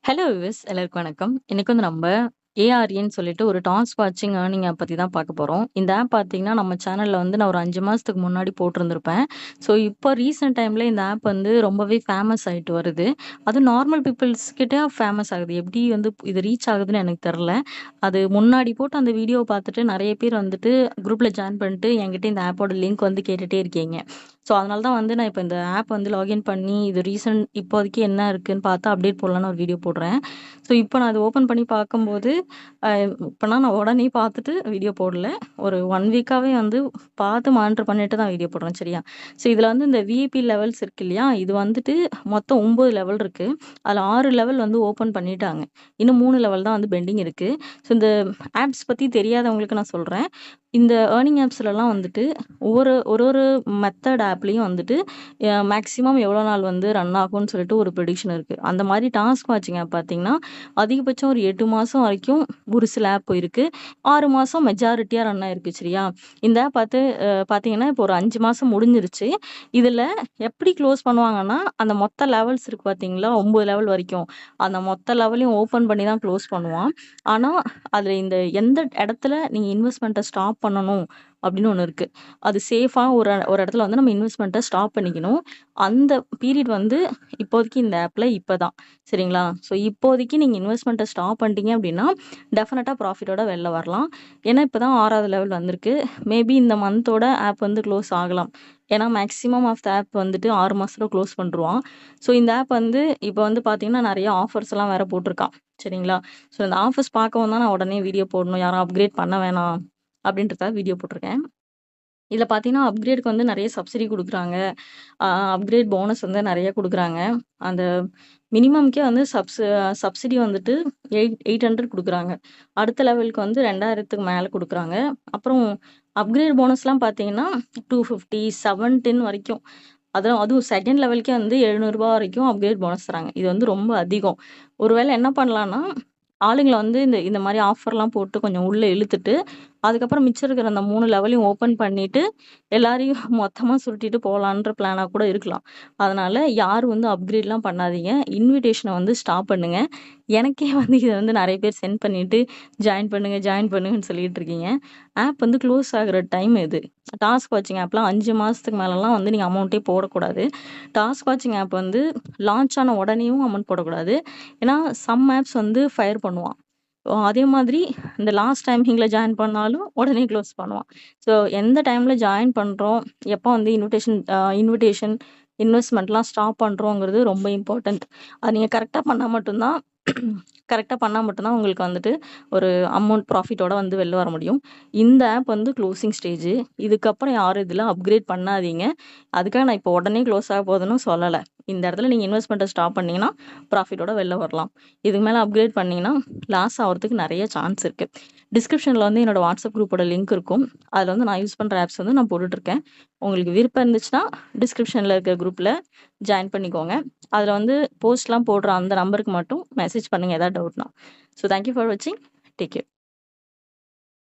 Hello viewers எல்லாருக்கும் வணக்கம். இன்னைக்கு வந்து நம்ம ஏஆர்இன்னு சொல்லிட்டு ஒரு டாஸ்க் வாட்சிங் ஏர்னிங் ஆப் பத்தி தான் பார்க்க போறோம். இந்த ஆப் பார்த்தீங்கன்னா, நம்ம சேனல்ல வந்து நான் ஒரு 5 மாசத்துக்கு முன்னாடி போட்டிருந்திருப்பேன். ஸோ, இப்போ ரீசென்ட் டைம்ல இந்த ஆப் வந்து ரொம்பவே ஃபேமஸ் ஆயிட்டு வருது. அதுவும் நார்மல் பீப்பிள்ஸ் கிட்ட ஃபேமஸ் ஆகுது. எப்படி வந்து இது ரீச் ஆகுதுன்னு எனக்கு தெரியல. அது முன்னாடி போட்ட அந்த வீடியோ பார்த்துட்டு நெறைய பேர் வந்துட்டு குரூப்ல ஜாயின் பண்ணிட்டு என்கிட்ட இந்த ஆப்போட லிங்க் வந்து கேட்டுட்டே இருக்கீங்க. ஸோ, அதனால தான் வந்து நான் இப்போ இந்த ஆப் வந்து லாகின் பண்ணி இது ரீசென்ட் இப்போதைக்கு என்ன இருக்குன்னு பார்த்து அப்டேட் போடலான்னு ஒரு வீடியோ போடுறேன். ஸோ, இப்போ நான் அத ஓப்பன் பண்ணி பார்க்கும்போது, அ இப்பனா நான் உடனே பார்த்துட்டு வீடியோ போடல. ஒரு 1 வீக்காவே வந்து பார்த்து மானிட்டர் பண்ணிட்டு தான் வீடியோ போடுறேன் சரியா? ஸோ, இதில வந்து இந்த விஐபி லெவல்ஸ் இருக்கு இல்லையா? இது வந்துட்டு மொத்தம் 9 லெவல் இருக்கு. அதில 6 லெவல் வந்து ஓப்பன் பண்ணிட்டாங்க. இன்னும் 3 லெவல் தான் வந்து பெண்டிங் இருக்கு. ஸோ, இந்த ஆப்ஸ் பத்தி தெரியாதவங்களுக்கு நான் சொல்றேன். இந்த ஏர்னிங் ஆப்ஸ்லலாம் வந்துட்டு ஒரு மெத்தட் ஆப்லயும் வந்துட்டு மேக்ஸிமம் எவ்வளோ நாள் வந்து ரன் ஆகும்னு சொல்லிட்டு ஒரு ப்ரெடிக்ஷன் இருக்கு. அந்த மாரி டாஸ்க் வாட்சிங் ஆப் பார்த்தீங்கன்னா, அதிகபட்சம் ஒரு 8 மாசம் வரைக்கும் ஒரு சில ஆப் போயிருக்கு. 6 மாசம் மெஜாரிட்டியா ரன் ஆயிருக்கு சரியா? இந்த ஆப் பார்த்தீங்கன்னா, இப்போ ஒரு 5 மாசம் முடிஞ்சிருச்சு. இதில எப்படி க்ளோஸ் பண்ணுவாங்கன்னா, அந்த மொத்த லெவல்ஸ் இருக்கு பார்த்தீங்களா? 9 லெவல் வரைக்கும். அந்த மொத்த லெவலையும் ஓப்பன் பண்ணி தான் க்ளோஸ் பண்ணுவான். ஆனா, அதில இந்த எந்த இடத்துல நீங்க இன்வெஸ்ட்மென்ட்ட ஸ்டாப் பண்ணணும் அப்படின்னு ஒண்ணு இருக்கு. அது சேஃபா ஒரு ஒரு இடத்துல வந்து நம்ம இன்வெஸ்ட்மென்ட்ட ஸ்டாப் பண்ணிக்கணும். அந்த பீரியட் வந்து இப்போதைக்கு இந்த ஆப்ல இப்பதான். சரிங்களா? ஸோ இப்போதைக்கு நீங்க இன்வெஸ்ட்மென்ட்ட ஸ்டாப் பண்ணிட்டீங்க அப்படின்னா, டெஃபினட்டா ப்ராஃபிட்டோட வெளில வரலாம். ஏன்னா இப்பதான் 6வது லெவல் வந்திருக்கு. மேபி இந்த மந்தோட ஆப் வந்து க்ளோஸ் ஆகலாம். ஏன்னா மேக்ஸிமம் ஆஃப் த ஆப் வந்துட்டு 6 மாசத்துல க்ளோஸ் பண்ணிருவான். ஸோ இந்த ஆப் வந்து இப்ப வந்து பார்த்தீங்கன்னா, நெறைய ஆஃபர்ஸ்லாம் வேற போட்டிருக்கான். சரிங்களா? ஸோ இந்த ஆஃபர்ஸ் பார்க்கவும் தான் நான் உடனே வீடியோ போடணும். யாரும் அப்கிரேட் பண்ண வேணாம் அப்படின்றதுக்காக வீடியோ போட்டிருக்கேன். இதில பார்த்தீங்கன்னா, அப்கிரேட்க்கு வந்து நெறைய சப்சிடி குடுக்குறாங்க. அப்கிரேட் போனஸ் வந்து நெறைய குடுக்குறாங்க. அந்த மினிமம்க்கே வந்து சப்சிடி வந்துட்டு 800 குடுக்குறாங்க. அடுத்த லெவலுக்கு வந்து 2000க்கு மேல குடுக்குறாங்க. அப்புறம் அப்கிரேட் போனஸ்லாம் பார்த்தீங்கன்னா, 250, 710 வரைக்கும். அதுவும் செகண்ட் லெவலுக்கே வந்து ரூ. 700 வரைக்கும் அப்கிரேட் போனஸ் தராங்க. இது வந்து ரொம்ப அதிகம். ஒரு வேளை என்ன பண்ணலான்னா, ஆளுங்கள வந்து இந்த இந்த மாரி ஆஃபர்லாம் போட்டு கொஞ்சம் உள்ள இழுத்துட்டு, அதுக்கப்புறம் மிச்சம் இருக்கிற அந்த 3 லெவலையும் ஓப்பன் பண்ணிட்டு, எல்லாரையும் மொத்தமா சுருட்டிட்டு போலான்ற பிளானா கூட இருக்கலாம். அதனால யாரும் வந்து அப்கிரேட்லாம் பண்ணாதீங்க. இன்விடேஷன வந்து ஸ்டாப் பண்ணுங்க. எனக்கே வந்து இத வந்து நெறைய பேர் சென்ட் பண்ணிட்டு, ஜாயின் பண்ணுங்க, ஜாயின் பண்ணுங்கன்னு சொல்லிட்டு இருக்கீங்க. ஆப் வந்து க்ளோஸ் ஆகுற டைம் இது. டாஸ்க் வாட்சிங் ஆப்லாம் 5 மாசத்துக்கு மேலலாம் வந்து நீங்க அமௌண்ட்டே போடக்கூடாது. டாஸ்க் வாட்சிங் ஆப் வந்து லான்ச் ஆன உடனேயும் அமௌண்ட் போடக்கூடாது. ஏன்னா, சம் ஆப்ஸ் வந்து ஃபயர் பண்ணுவான். அதே மாதிரி இந்த லாஸ்ட் டைமிங்ல ஜாயின் பண்ணாலும் உடனே க்ளோஸ் பண்ணுவான். ஸோ எந்த டைம்ல ஜாயின் பண்றோம், எப்போ வந்து இன்விடேஷன், இன்வெஸ்ட்மென்ட்லாம் ஸ்டாப் பண்றோங்கிறது ரொம்ப இம்பார்ட்டன்ட். அது நீங்க கரெக்ட்டா பண்ணா மட்டும் தான் உங்களுக்கு வந்துட்டு ஒரு அமௌண்ட் ப்ராஃபிட்டோட வந்து வெளில வர முடியும். இந்த ஆப் வந்து க்ளோசிங் ஸ்டேஜ். இதுக்கப்புறம் யாரும் இதில அப்கிரேட் பண்ணாதீங்க. அதுக்காக நான் இப்போ உடனே க்ளோஸ் ஆக போகுதுன்னு சொல்லல. இந்த இடத்துல நீங்க இன்வெஸ்ட்மென்ட்ட ஸ்டாப் பண்ணீங்கன்னா, ப்ராஃபிட்டோட வெளில வரலாம். இதுக்கு மேல அப்கிரேட் பண்ணீங்கன்னா, லாஸ் ஆவறதுக்கு நெறைய சான்ஸ் இருக்கு. டிஸ்கிரிப்ஷன்ல வந்து என்னோட வாட்ஸ்அப் குரூப்போட லிங்க் இருக்கும். அதில வந்து நான் யூஸ் பண்ற ஆப்ஸ் வந்து நான் போட்டுட்டுருக்கேன். உங்களுக்கு விருப்பம் இருந்துச்சுன்னா, டிஸ்கிரிப்ஷன்ல இருக்கிற குரூப்ல ஜாயின் பண்ணிக்கோங்க. அதில வந்து போஸ்ட்லாம் போடுற அந்த நம்பருக்கு மட்டும் மெசேஜ் பண்ணுங்க ஏதாவது டவுட்னா. ஸோ தேங்க் யூ ஃபார் வாட்சிங். Take care.